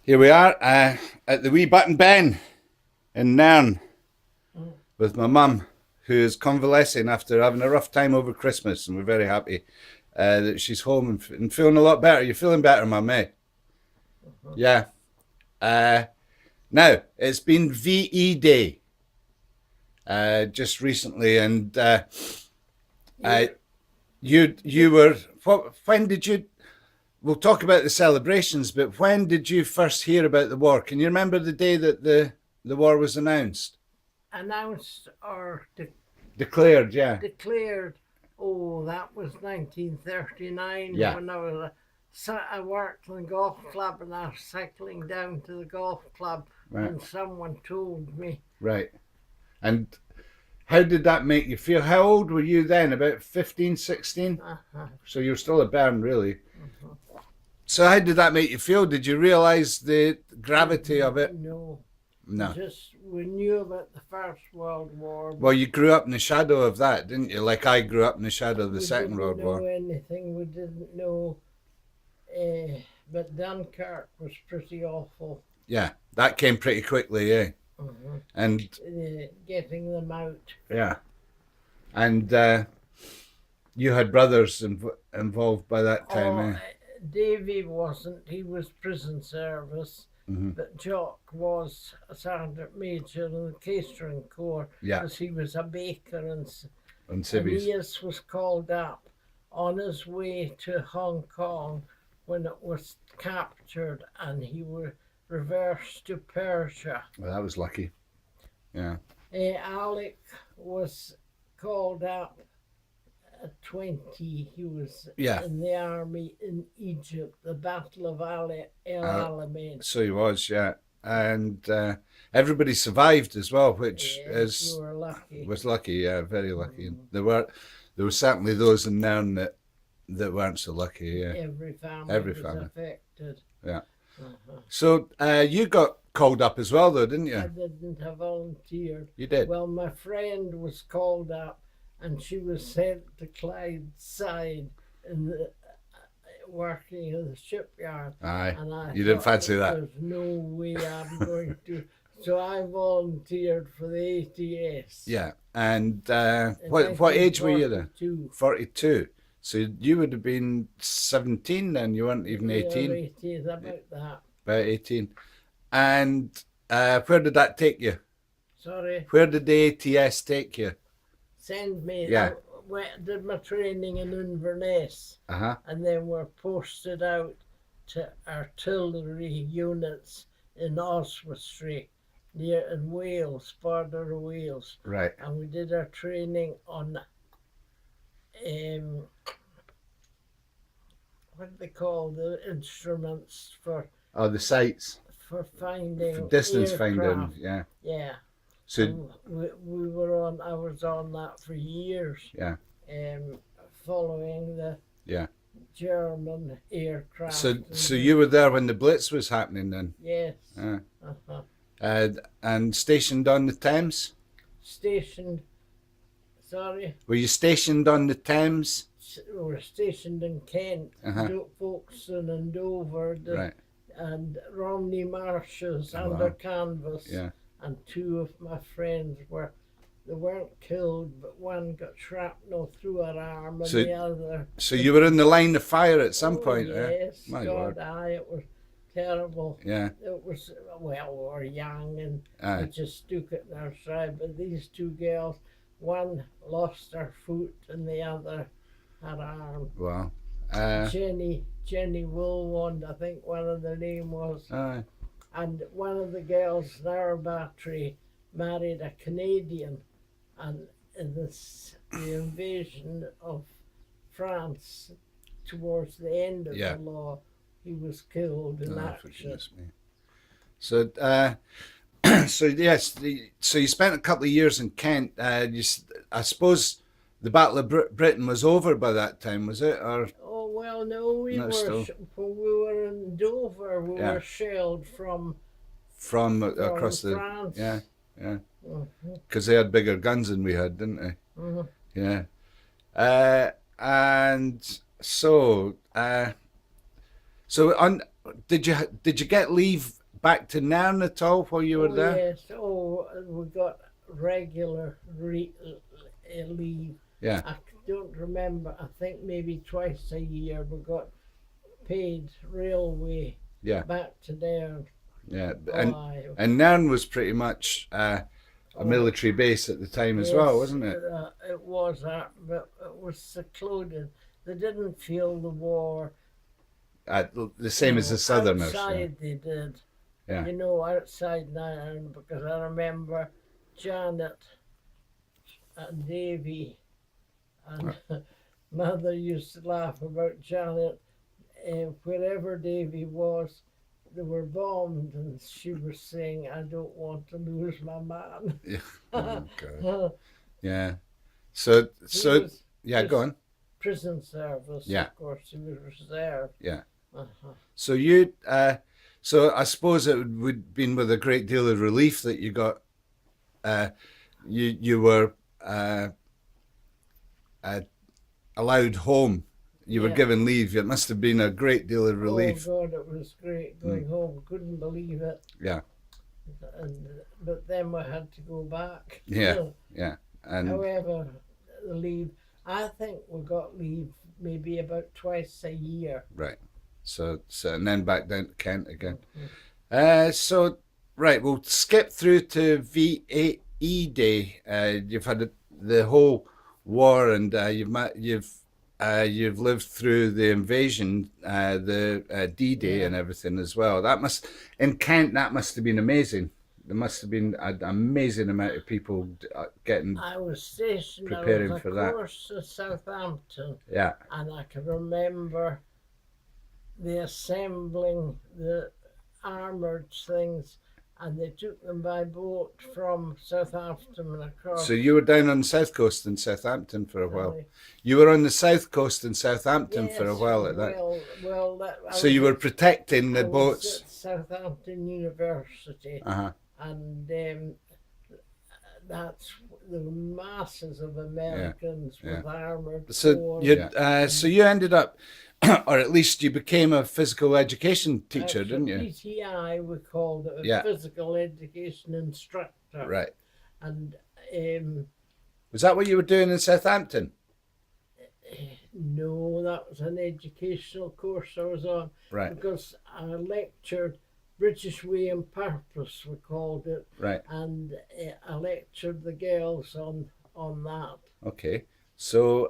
Here we are at the wee button Bairn in Nairn with my mum, who is convalescing after having a rough time over Christmas, and we're very happy that she's home and feeling a lot better. You're feeling better, Mum, eh? Yeah. Now, it's been VE Day just recently, and you were, when did you, we'll talk about the celebrations, but when did you first hear about the war? Can you remember the day that the war was announced? Announced or Declared, yeah. declared. Oh, that was 1939. Yeah. When I worked in the golf club, and I was cycling down to the golf club, Right. and someone told me. Right. And how did that make you feel? How old were you then? About 15, 16? So you were still a bairn, really. So how did that make you feel? Did you realise the gravity of it? No. No. We knew about the First World War. Well, you grew up in the shadow of that, didn't you? Like I grew up in the shadow of the Second World War. We didn't know anything. We didn't know. But Dunkirk was pretty awful. Yeah, that came pretty quickly, eh? And getting them out. yeah, and you had brothers involved by that time, eh? Davy wasn't. He was prison service. But Jock was a sergeant major in the catering corps, because he was a baker and civvies. he was called up on his way to Hong Kong when it was captured, and he was reversed to Persia. Well, that was lucky. Yeah. Alec was called up at 20. He was in the army in Egypt, the Battle of El Alamein. So he was, yeah. And everybody survived as well, which we were lucky. Was lucky, yeah, very lucky. And there were certainly those in Nairn that weren't so lucky, yeah. Every family was affected. Yeah. So you got called up as well, though, didn't you? I didn't. I volunteered. You did? Well, my friend was called up, and she was sent to Clydeside in the working in the shipyard. Aye. And you didn't fancy that? There's no way I'm going to. So I volunteered for the ATS. Yeah. And what age were you then? 42. So you would have been 17 then. You weren't even 18. Yeah, 18, about that. About 18. And where did that take you? Sorry? Where did the ATS take you? Send me. Yeah. I did my training in Inverness. And then we're posted out to artillery units in Oswestry, near in Wales, border of Wales. Right. And we did our training on what do they call the instruments for? Oh, the sights. For finding. For distance aircraft. finding, yeah. Yeah. So we were on. I was on that for years. Yeah. Following the German aircraft. So you were there when the Blitz was happening then? Yes. And stationed on the Thames? Stationed. Sorry. Were you stationed on the Thames? We were stationed in Kent, Folkestone and Dover, and Romney Marshes under canvas. Yeah. And two of my friends weren't killed, but one got shrapnel through her arm, and the other. So you were in the line of fire at some point, yes, My God, Lord. it was terrible. Yeah. It was, well, we were young and we just took it in our stride, but these two girls, one lost her foot and the other her arm. Wow. Jenny Woolwand, I think one of their name was. And one of the girls in our battery married a Canadian, and in the invasion of France towards the end of the law, he was killed in action. So, so yes, so you spent a couple of years in Kent. I suppose the Battle of Britain was over by that time, was it? Or oh well, no, we were in Dover. We were shelled from across France. Yeah. Because they had bigger guns than we had, didn't they? Yeah. And so So did you get leave back to Nairn at all while you were there? Yes. Oh, we got regular leave. Yeah. I don't remember. I think maybe twice a year we got paid railway Yeah. back to Nairn. Yeah. Aye. And Nairn was pretty much a military base at the time as well, wasn't it? It was, but it was secluded. They didn't feel the war. The same as the Southerners. Outside they did. Yeah. You know, outside Nairn, because I remember Janet and Davy and Mother used to laugh about Janet. Wherever Davy was, they were bombed, and she was saying, "I don't want to lose my man." Yeah. Oh, God. Yeah. So yeah, go on. Prison service. Yeah. Of course, he was reserved. Yeah. Uh-huh. So so I suppose it would have been with a great deal of relief that you got, you were allowed home. You were given leave. It must have been a great deal of relief. Oh God, it was great going home. Couldn't believe it. Yeah. But then we had to go back. Yeah. Yeah. And however, the leave, I think we got leave maybe about twice a year. right. So and then back down to Kent again. Mm-hmm. So right, we'll skip through to VAE Day. You've had the whole war, and you've lived through the invasion, the D-Day and everything as well. In Kent, that must have been amazing. There must have been an amazing amount of people getting. I was stationed. Preparing I was for a that. course in Southampton. Yeah. And I can remember the assembling the armoured things, and they took them by boat from Southampton and across. So you were down on the south coast in Southampton for a while. You were on the south coast in Southampton for a while at that. So you were protecting the boats. Was at Southampton University. Uh-huh. And that's the masses of Americans with armoured. So you ended up, or at least you became a physical education teacher, didn't you? PTI, we called it, a physical education instructor. Right. And was that what you were doing in Southampton? No, that was an educational course I was on. Right. Because I lectured British Way and Purpose, we called it. Right. And I lectured the girls on that. Okay. So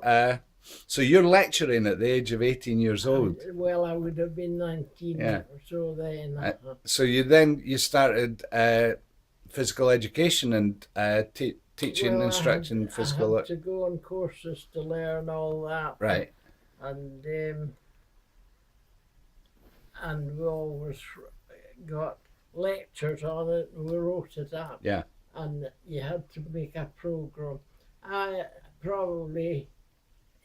you're lecturing at the age of 18 years old. Well, I would have been 19 or so then. So you started physical education and teaching, instruction, physical. I had to go on courses to learn all that. Right. And we always got lectures on it, and we wrote it up. Yeah. And you had to make a program. Probably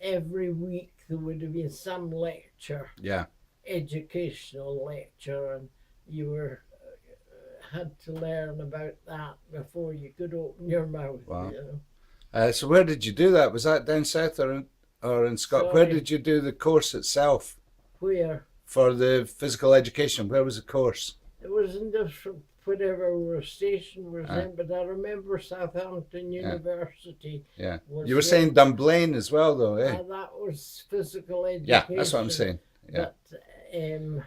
every week there would have been some lecture. Yeah. Educational lecture, and you had to learn about that before you could open your mouth. Wow. You know? So where did you do that? Was that down south or in Scotland? Where did you do the course itself? Where? For the physical education, where was the course? It was in whatever our station was in, but I remember Southampton University. Yeah. You were saying Dunblane as well, though, eh? That was physical education. Yeah, that's what I'm saying. Yeah. But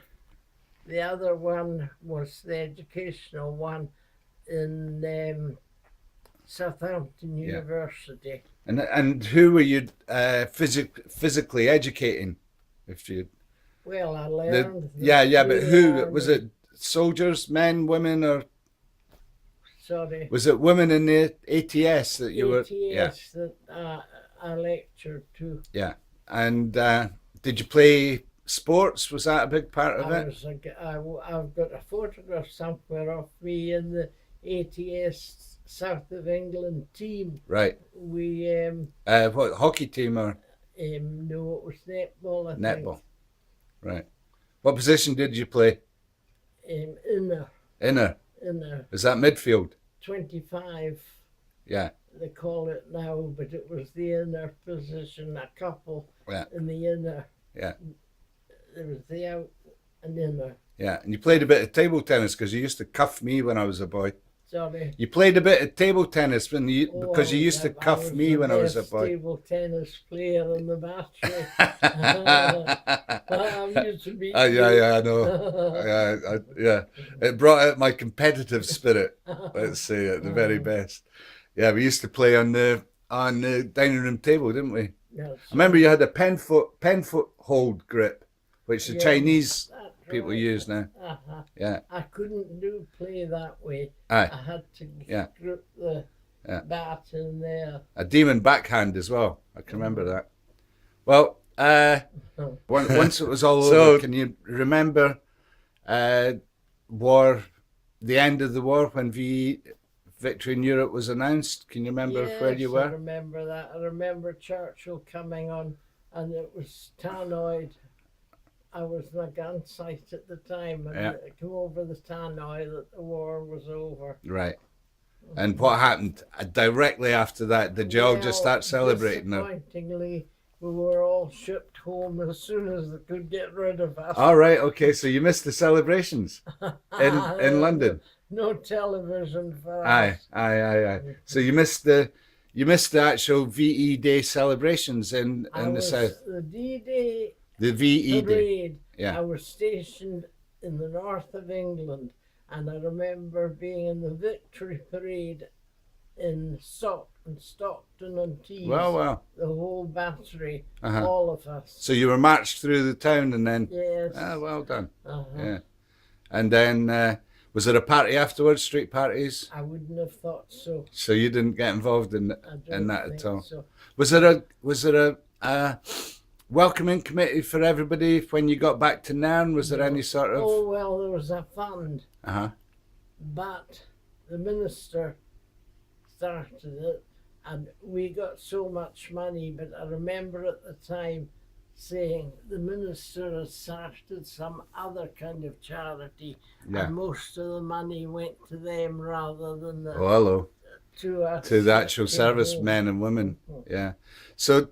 the other one was the educational one in Southampton University. And who were you physically educating? If you. Well, I learned. But who was it? Soldiers, men, women, or? Sorry. Was it women in the ATS that you were? ATS that I lectured to. Yeah, and did you play sports? Was that a big part of it? I've got a photograph somewhere of me in the ATS South of England team. Right. We what, hockey team or? No, it was netball. I Netball. think. Right. What position did you play? Inner. Inner. Is that midfield? 25. Yeah. They call it now, but it was the inner position. A couple in the inner. Yeah. There was the an inner. Yeah, and you played a bit of table tennis because you used to cuff me when I was a boy. Sorry. You played a bit of table tennis because you I used to was cuff me when I was a the best boy. table tennis player in the battery. I used to beat Yeah, I know. Yeah. It brought out my competitive spirit, let's say, at the very best. Yeah, we used to play on the dining room table, didn't we? That's I remember you had a pen foot hold grip, which the Yeah, Chinese that's people right. use now. Uh-huh. Yeah. I couldn't play that way. Aye. I had to Yeah. grip the Yeah. bat in there. A demon backhand as well. I can remember that. Well, once it was all over, can you remember the end of the war when victory in Europe was announced? Can you remember where you were? I remember that. I remember Churchill coming on, and it was tannoyed. I was in a gun sight at the time, and it came over the tannoy that the war was over. Right. And what happened directly after that? Did you all just start celebrating? Disappointingly, we were all shipped home as soon as they could get rid of us. All right, okay, so you missed the celebrations in London. No television for us. Aye. So you missed the actual VE Day celebrations in the south. The D-Day. The VE parade. Day. Yeah. I was stationed in the north of England, and I remember being in the Victory Parade in Stockton-on-Tees. Wow. The whole battery, all of us. So you were marched through the town and then... Yes. Well done. Yeah. And then, was there a party afterwards, street parties? I wouldn't have thought so. So you didn't get involved in that at all? So. Was there a welcoming committee for everybody when you got back to Nairn? Was there any sort of... Oh, well, there was a fund. But the minister started it, and we got so much money, but I remember at the time saying the minister had started some other kind of charity, and most of the money went to them rather than to the actual servicemen and women. Yeah. So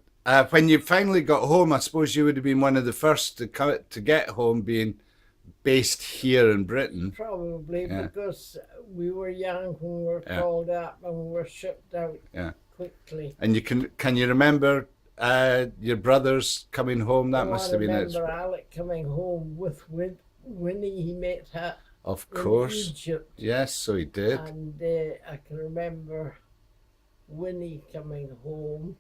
when you finally got home, I suppose you would have been one of the first to get home, being based here in Britain. Probably, because we were young when we were called up and we were shipped out quickly. And can you remember your brothers coming home? That must have been it. I remember Alec coming home with Winnie. He met her in Egypt. Yes, so he did. And I can remember Winnie coming home.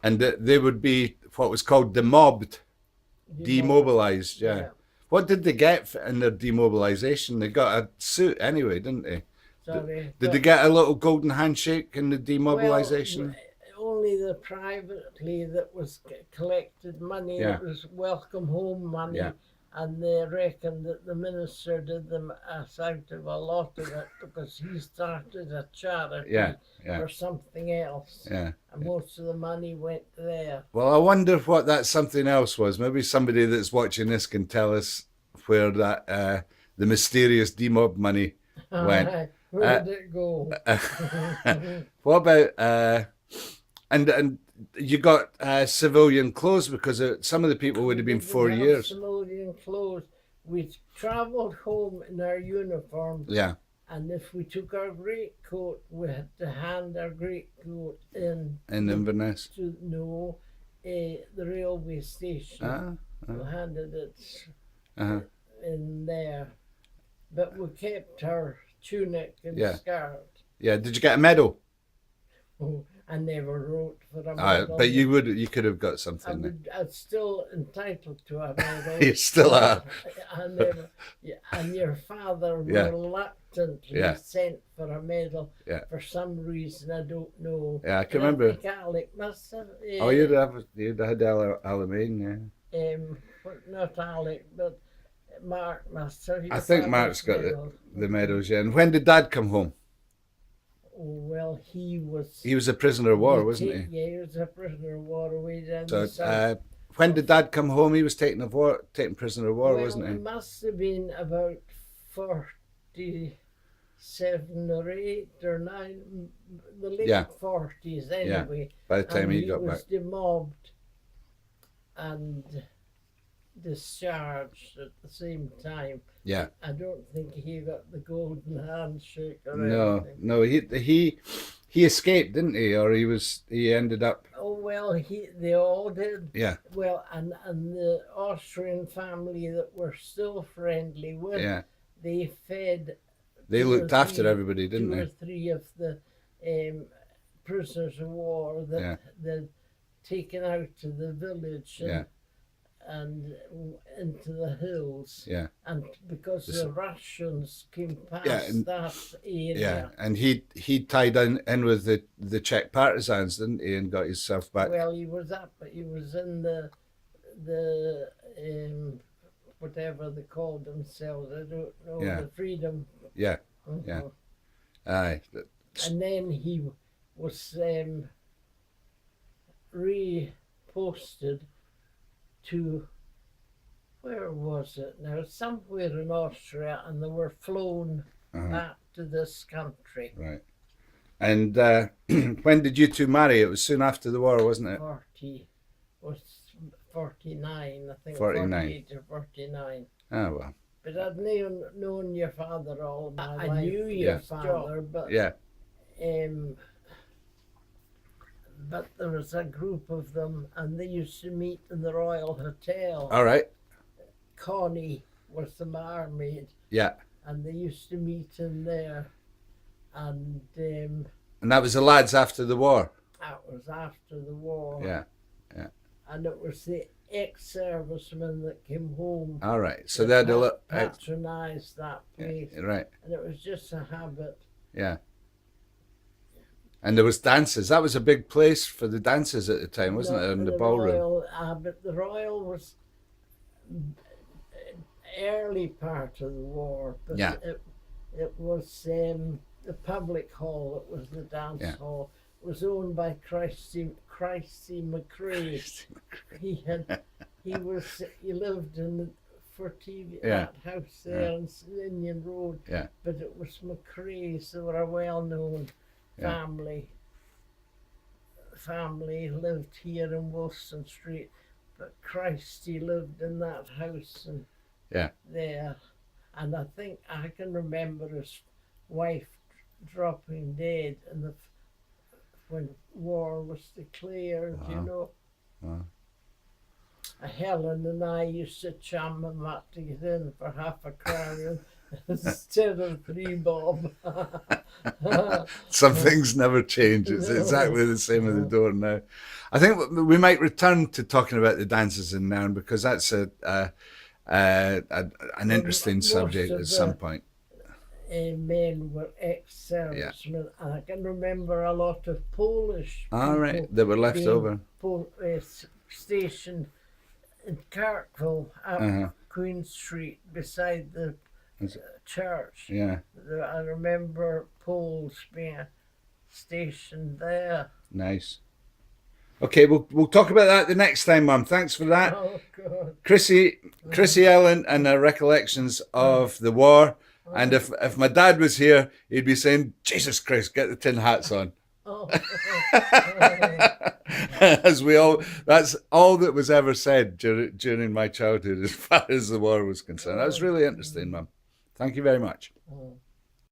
And they would be what was called demobilized. Yeah. What did they get in their demobilization? They got a suit anyway, didn't they? Sorry. Did they get a little golden handshake in the demobilization? Well, only the privately that was collected money, that was welcome home money. Yeah. And they reckoned that the minister did them out of a lot of it because he started a charity for something else. Yeah. And most of the money went there. Well, I wonder what that something else was. Maybe somebody that's watching this can tell us where that the mysterious demob money went. Where did it go? What about and you got civilian clothes because some of the people would have been 4 years. Civilian clothes. We travelled home in our uniform. Yeah. And if we took our greatcoat, we had to hand our greatcoat in Inverness. The railway station. We handed it in there, but we kept our tunic and skirt. Yeah. Did you get a medal? Oh, I never wrote for a medal. But you could have got something. I'm still entitled to a medal. You still are. And your father reluctantly sent for a medal for some reason I don't know. Yeah, I can remember. I think Alec must have. You'd had Alamein, Not Alec, but Mark must have. I think Mark's got the medals. Yeah. And when did Dad come home? Well, he was a prisoner of war, wasn't he? Yeah, he was a prisoner of war away down the south. When did Dad come home? He was taken prisoner of war, wasn't he? It must have been about 47 or 8 or 9, the late 40s anyway. By the time he got was back. demobbed, and discharged at the same time. Yeah. I don't think he got the golden handshake or No, anything. no, he escaped, didn't he? Or he ended up. Oh well, they all did. Yeah. Well, and the Austrian family that were still friendly with, Yeah. they fed. They two or looked after three- everybody, didn't two or they? three of the prisoners of war that Yeah. they'd taken out to the village and, Yeah. and into the hills. Yeah. And because This- the Russians came past Yeah, and- that area. Yeah. And he tied in with the Czech partisans, didn't he? And got himself back. Well, he was in the whatever they called themselves. I don't know. Yeah. The Freedom. Yeah. Mhm. Yeah. Aye. And then he was reposted to, where was it now? Somewhere in Austria, and they were flown back to this country. Right. And when did you two marry? It was soon after the war, wasn't it? 49, I think. 49. 48 or 49. Oh well. But I'd known your father all my life. I knew Yeah. your father, but Yeah. but there was a group of them, and they used to meet in the Royal Hotel. All right. Connie was the barmaid, Yeah. and they used to meet in there. And And that was the lads after the war. that was after the war. Yeah. And it was the ex-servicemen that came home. All right. So they had a look. Patronised that place, Right. and it was just a habit. Yeah. And there was dances. That was a big place for the dances at the time, wasn't it? In the ballroom. But the Royal was early part of the war. But Yeah. it was the public hall. It was the dance Yeah. hall. It was owned by Chrissie McCrae. He lived in Fertivia, Yeah. that house there on Indian Road. Yeah. But it was McCrae's. They were a well-known family. Family lived here in Wilson Street, but Christie lived in that house and there. And I think I can remember his wife dropping dead when war was declared, you know. Wow. Helen and I used to chum him up to get in for half a crown instead of 3 bob. Some things never change. It's exactly the same at the door now. I think we might return to talking about the dances in Nairn, because that's an interesting subject at some point. Men were ex-servicemen, and I can remember a lot of Polish All right, people they were left being over. Stationed in Kirkville up Queen Street beside the church. Yeah, I remember Poles being stationed there. nice. Okay, we'll talk about that the next time, Mum. Thanks for that. Oh God! Chrissie Ellen and her recollections of the war. And if my dad was here, he'd be saying, "Jesus Christ, get the tin hats on." Oh. That's all that was ever said during my childhood as far as the war was concerned. That was really interesting, Mum. Thank you very much. Oh.